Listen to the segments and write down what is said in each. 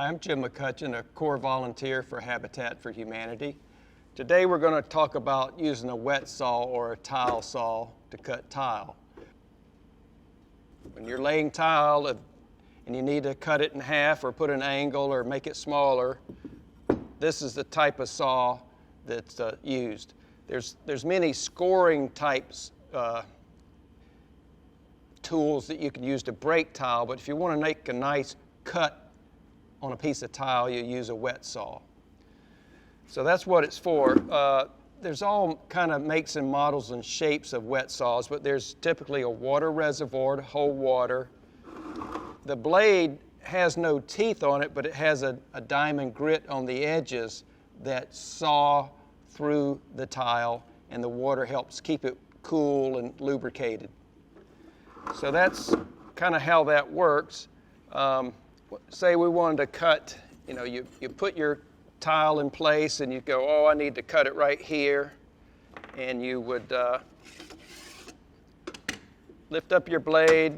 Hi, I'm Jim McCutcheon, a Corps volunteer for Habitat for Humanity. Today we're going to talk about using a wet saw or a tile saw to cut tile. When you're laying tile and you need to cut it in half or put an angle or make it smaller, this is the type of saw that's used. There's many scoring types tools that you can use to break tile, but if you want to make a nice cut on a piece of tile, you use a wet saw. So that's what it's for. There's all kind of makes and models and shapes of wet saws, but there's typically a water reservoir to hold water. The blade has no teeth on it, but it has a diamond grit on the edges that saw through the tile, and the water helps keep it cool and lubricated. So that's kind of how that works. Say we wanted to cut, you put your tile in place and you go, oh, I need to cut it right here. And you would lift up your blade,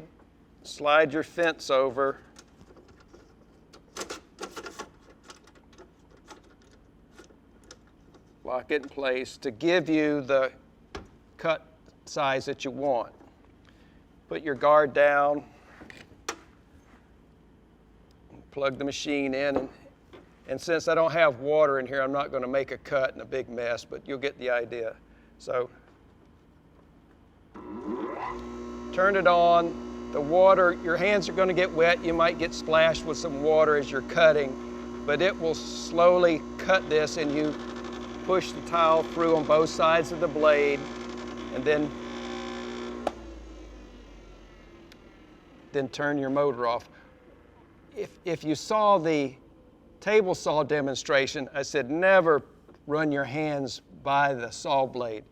slide your fence over, lock it in place to give you the cut size that you want. Put your guard down, plug the machine in, and since I don't have water in here, I'm not going to make a cut and a big mess, but you'll get the idea. So turn it on. The water, your hands are going to get wet. You might get splashed with some water as you're cutting, but it will slowly cut this, and you push the tile through on both sides of the blade, and then turn your motor off. If you saw the table saw demonstration, I said never run your hands by the saw blade.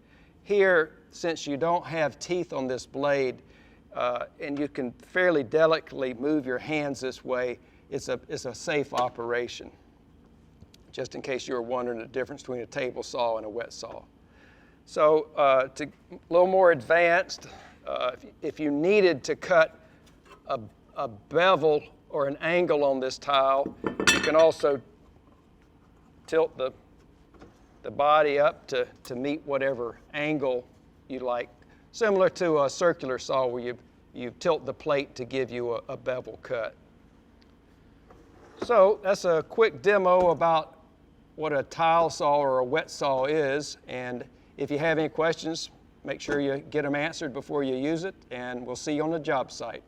Here, since you don't have teeth on this blade, and you can fairly delicately move your hands this way, it's a safe operation, just in case you were wondering the difference between a table saw and a wet saw. So to a little more advanced, if you needed to cut a bevel or an angle on this tile, you can also tilt the body up to meet whatever angle you like, similar to a circular saw where you tilt the plate to give you a bevel cut. So that's a quick demo about what a tile saw or a wet saw is, and if you have any questions, make sure you get them answered before you use it, and we'll see you on the job site.